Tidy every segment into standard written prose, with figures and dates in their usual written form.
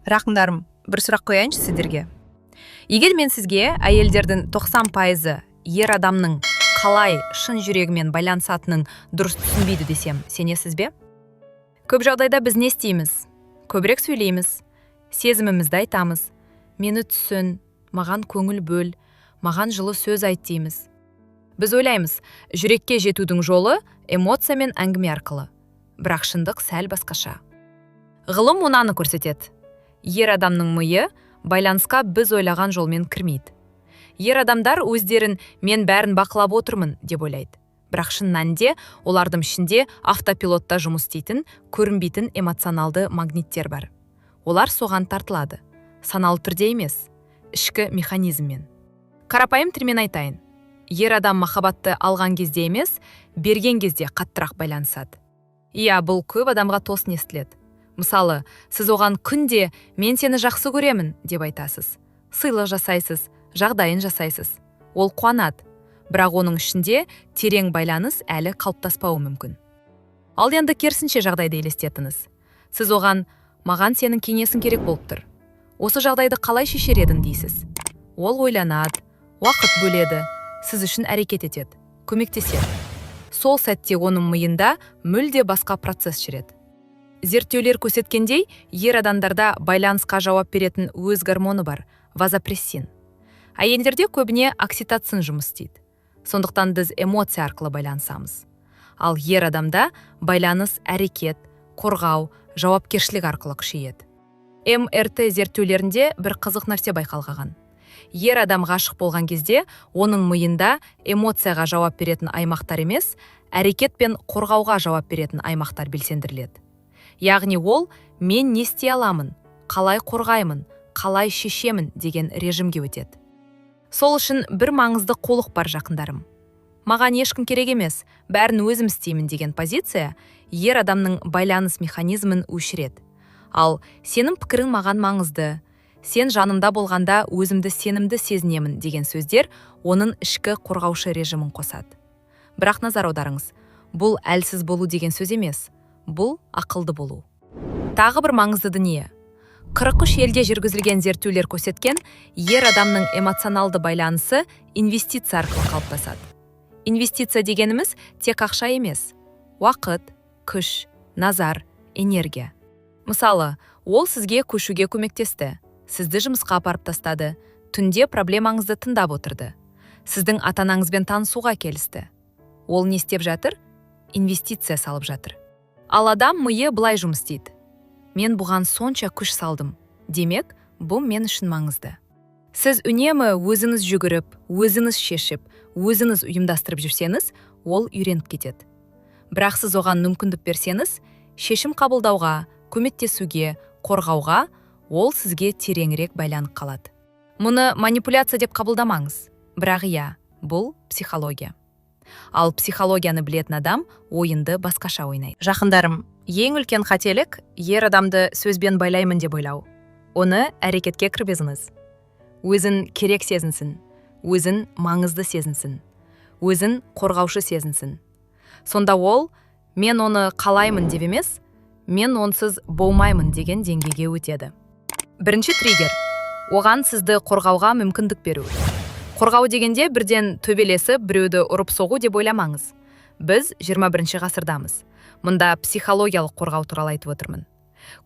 Рақымдарым, бір сұрақ қояйыншы сіздерге. Егер мен сізге әйелдердің 90% ер адамның қалай шын жүрегімен байланысатынын дұрыс түсінбейді десем, сенесіз бе? Көп жағдайда біз не істейміз? Көбірек сөйлейміз, сезімімізді айтамыз. Мені түсін, маған көңіл бөл, маған жылы сөз айт дейміз. Біз ойлаймыз, жүрекке жетудің жолы эмоция мен әңгіме арқылы. Бірақ шындық сәл басқаша. Ғылым мұнаны көрсетеді. Ер адамның миы байланысқа біз ойлаған жолмен кірмейді. Ер адамдар өздерін мен бәрін бақылап отырмын деп ойлайды. Бірақ шын мәнінде олардың ішінде автопилотта жұмыс істейтін, көрінбейтін эмоционалды магниттер бар. Олар соған тартылады. Саналы түрде емес, ішкі механизммен. Қарапайым тілмен айтайын. Ер адам махаббатты алған кезде емес, берген кезде қаттырақ байланысады. Иә, бұл көп адамға тосын естіледі. Мысалы, сіз оған күнде мен сені жақсы көремін деп айтасыз. Сыйлық жасайсыз, жағдайын жасайсыз. Ол қуанады, бірақ оның ішінде терең байланыс әлі қалыптаспауы мүмкін. Ал енді керісінше жағдайды елестетіңіз. Сіз оған маған сенің кеңесің керек болып тұр. Осы жағдайды қалай шешер едің дейсіз. Ол ойланады, уақыт бөледі, сіз үшін әрекет етеді, көмектеседі. Сол сәтте оның миында мүлде басқа процесс жүреді. Зерттеулер көрсеткендей, ер адамдарда байланысқа жауап беретін өз гормоны бар, вазопрессин. Әйелдерде көбіне окситоцин жұмыс істейді. Сондықтан біз эмоция арқылы байланысамыз. Ал ер адамда байланыс әрекет, қорғау, жауапкершілік арқылы күшейеді. МРТ зерттеулерінде бір қызық нәрсе байқалған. Ер адам ғашық болған кезде, оның миында эмоцияға жауап беретін аймақтар емес, әрекет пен қорғауға жауап беретін аймақтар белсендіріледі. Яғни ол мен не істей аламын, қалай қорғаймын, қалай шешемін деген режимге өтеді. Сол үшін бір маңызды қолық бар жақындарым. Маған ешкім керек емес, бәрін өзім істеймін деген позиция ер адамның байланыс механизмін өшіреді. Ал сенің пікірің маған маңызды, сен жанымда болғанда өзімді сенімді сезінемін деген сөздер оның ішкі қорғаушы режимін қосады. Бірақ назар аударыңыз, бұл әлсіз болу деген сөз емес. Бұл ақылды болу. Тағы бір маңызды дүние. 43 елде жүргізілген зерттеулер көрсеткен, ер адамның эмоционалды байланысы инвестиция арқылы қалыптасады. Инвестиция дегеніміз тек ақша емес. Уақыт, күш, назар, энергия. Мысалы, ол сізге көшуге көмектесті. Сізді жұмысқа апарып тастады. Түнде проблемаңызды тыңдап отырды. Сіздің ата-анаңызбен танысуға келісті. Ол не істеп жатыр? Инвестиция салып жатыр. Ал адам миы былай жұмыс істейді. Мен бұған сонша күш салдым. Демек, бұл мен үшін маңызды. Сіз үнемі өзіңіз жүгіріп, өзіңіз шешіп, өзіңіз ұйымдастырып жүрсеңіз, ол үйреніп кетеді. Бірақ сіз оған мүмкіндік берсеңіз, шешім қабылдауға, көмектесуге, қорғауға, ол сізге тереңірек байланып қалады. Мұны манипуляция деп қабылдамаңыз. Бірақ иә, бұл психология. Ал психологияны білетін адам ойынды басқаша ойнайды. Жақындарым, ең үлкен қателік ер адамды сөзбен байлаймын деп ойлау. Оны әрекетке кіргізіңіз. Өзін керек сезінсін, өзін маңызды сезінсін, өзін қорғаушы сезінсін. Сонда ол, мен оны қалаймын деп емес, мен онсыз болмаймын деген деңгейге өтеді. Бірінші триггер. Оған сізді қорғауға мүмкіндік беру. Қорғау дегенде бірден төбелесіп біреуді ұрып соғу деп ойламаңыз. Біз 21 ғасырдамыз. Мұнда психологиялық қорғау туралы айтып отырмын.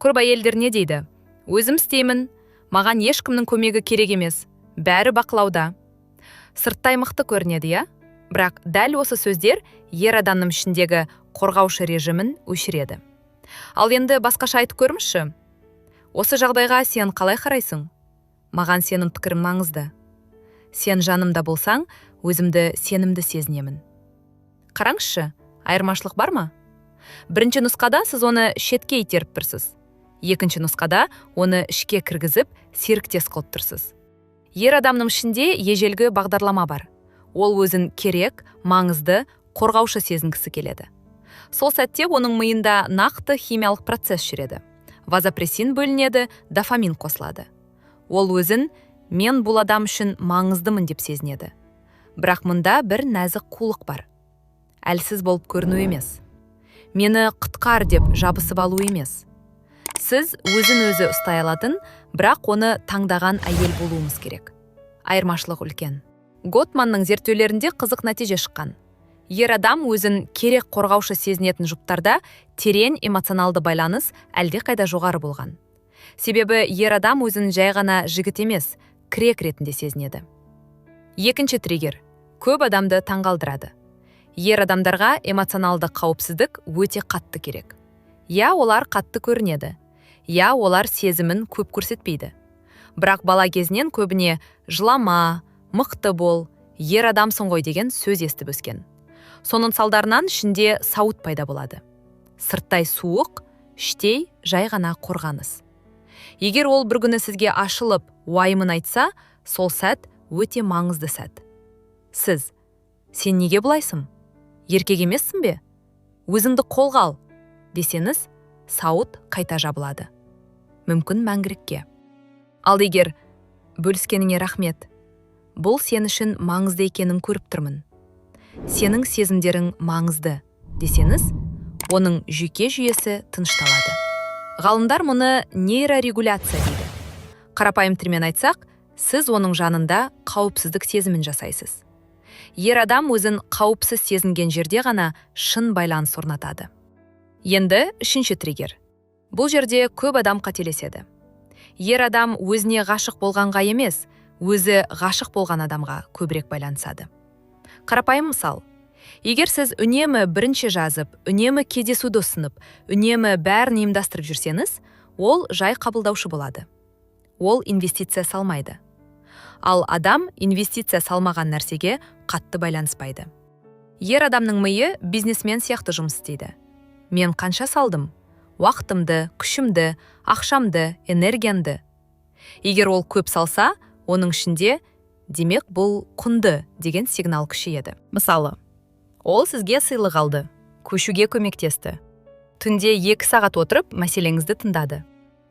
Көп әйелдер не дейді? Өзім істеймін, маған ешкімнің көмегі керек емес, бәрі бақылауда. Сырттай мықты көрінеді, иә? Бірақ дәл осы сөздер ер адамның ішіндегі қорғаушы режимін өшіреді. Ал енді басқаша айтып көріңізші. Осы жағдайға сен қалай қарайсың? Маған сенің пікірің маңызды. Сен жанымда болсаң, өзімді сенімді сезінемін. Қараңызшы, айырмашылық бар ма? Бірінші нұсқада сіз оны шетке итеріп тұрсыз. Екінші нұсқада оны ішке кіргізіп, серіктес қылып тұрсыз. Ер адамның ішінде ежелгі бағдарлама бар. Ол өзін керек, маңызды, қорғаушы сезінгісі келеді. Сол сәтте оның миында нақты химиялық процесс жүреді. Вазопрессин бөлінеді, дофамин қосылады. Ол өзін мен бұл адам үшін маңыздымын деп сезінеді. Бірақ мұнда бір нәзік қулық бар. Әлсіз болып көріну емес. Мені құтқар деп жабысып алу емес. сіз өзін өзі ұстай алатын, бірақ оны таңдаған әйел болуыңыз керек. Айырмашылық үлкен. Готманның зерттеулерінде қызық нәтиже шыққан. Ер адам өзін керек қорғаушы сезінетін жұптарда терең эмоционалды байланыс әлдеқайда жоғары болған. Себебі ер адам өзін жай ғана жігіт емес, крек ретінде сезінеді. Екінші триггер көп адамды таңғалдырады. Ер адамдарға эмоционалды қауіпсіздік өте қатты керек. Я олар қатты көрінеді. Я олар сезімін көп көрсетпейді. Бірақ бала кезінен көбіне жылама, мықты бол, ер адамсың ғой деген сөз естіп өскен. Соның салдарынан ішінде сауыт пайда болады. Сырттай суық, іштей жай ғана қорғаныс. Егер ол бір күні сізге ашылып, уайымын айтса, сол сәт өте маңызды сәт. Сен неге бұлайсың? Еркек емессің бе? Өзіңді қолға ал, десеңіз, сауыт қайта жабылады. Мүмкін мәңгілікке. Ал егер бөліскеніңе рахмет. Бұл сен үшін маңызды екенін көріп тұрмын. Сенің сезімдерің маңызды, десеңіз, оның жүйке жүйесі тынышталады. Ғалымдар мұны нейрорегуляция дейді. Қарапайым тілмен айтсақ, сіз оның жанында қауіпсіздік сезімін жасайсыз. Ер адам өзін қауіпсіз сезінген жерде ғана шын байланыс орнатады. Енді үшінші триггер. Бұл жерде көп адам қателеседі. Ер адам өзіне ғашық болғанға емес, өзі ғашық болған адамға көбірек байланысады. Қарапайым мысал. Егер сіз үнемі бірінші жазып, үнемі кездесуді ұсынып, үнемі бәрін ұйымдастырып жүрсеңіз, ол жай қабылдаушы болады. Ол инвестиция салмайды. Ал адам инвестиция салмаған нәрсеге қатты байланыспайды. Ер адамның миы бизнесмен сияқты жұмыс істейді. Мен қанша салдым? Уақытымды, күшімді, ақшамды, энергиямды. Егер ол көп салса, оның ішінде демек бұл құнды деген сигнал күшейеді. Мысалы, ол сізге сыйлық алды, көшуге көмектесті. Түнде 2 сағат отырып, мәселеңізді тыңдады.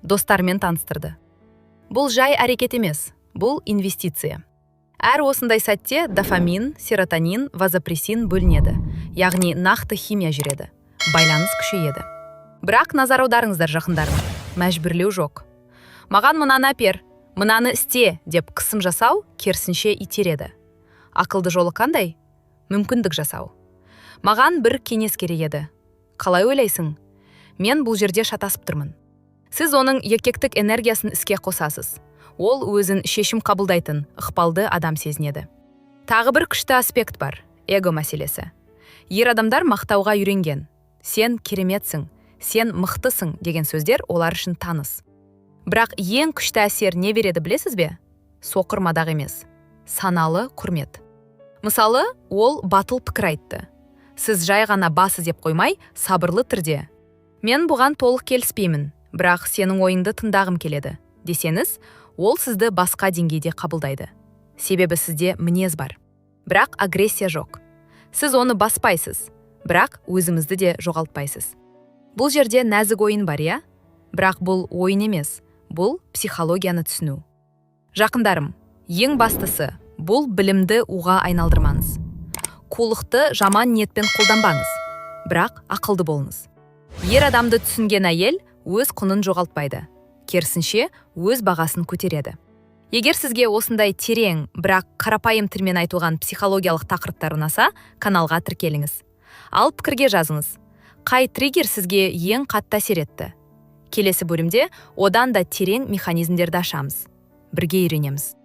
Достармен таныстырды. Бұл жай әрекет емес, бұл инвестиция. Әр осындай сәтте дофамин, серотонин, вазопрессин бөлінеді. Яғни нақты химия жүреді. Байланыс күшейеді. Бірақ назар аударыңыздар жақындарым. Мәжбүрлеу жоқ. Маған мынаны әпер, мынаны істе деп қысым жасау керісінше итереді. Ақылды жолы қандай? Мүмкіндік жасау. Маған бір кеңес керек еді. Қалай ойлайсың? Мен бұл жерде шатасып тұрмын. Сіз оның еркектік энергиясын іске қосасыз. Ол өзін шешім қабылдайтын, ықпалды адам сезінеді. Тағы бір күшті аспект бар, эго мәселесі. Ер адамдар мақтауға үйренген. Сен кереметсің, сен мықтысың деген сөздер олар үшін таныс. Бірақ ең күшті әсер не береді білесіз бе? Соқыр мадақ емес, саналы құрмет. Мысалы, ол батыл пікір айтты. Сіз жай ғана басы деп қоймай, сабырлы түрде. Мен бұған толық келіспеймін, бірақ сенің ойыңды тыңдағым келеді, десеңіз, ол сізді басқа деңгейде қабылдайды. Себебі сізде мінез бар. Бірақ агрессия жоқ. Сіз оны баспайсыз, бірақ өзіңізді де жоғалтпайсыз. Бұл жерде нәзік ойын бар, я? Бірақ бұл ойын емес, бұл психологияны түсіну. Жақындарым, ең бастысы, бұл білімді уға айналдырмаңыз. Қулықты жаман ниетпен қолданбаңыз, бірақ ақылды болыңыз. Ер адамды түсінген әйел өз құнын жоғалтпайды. Керісінше өз бағасын көтереді. Егер сізге осындай терең, бірақ қарапайым тілмен айтылған психологиялық тақырыптар ұнаса, каналға тіркеліңіз. Ал пікірге жазыңыз. Қай триггер сізге ең қатты әсер етті? Келесі бөлімде одан да терең механизмдерді ашамыз. Бірге үйренеміз.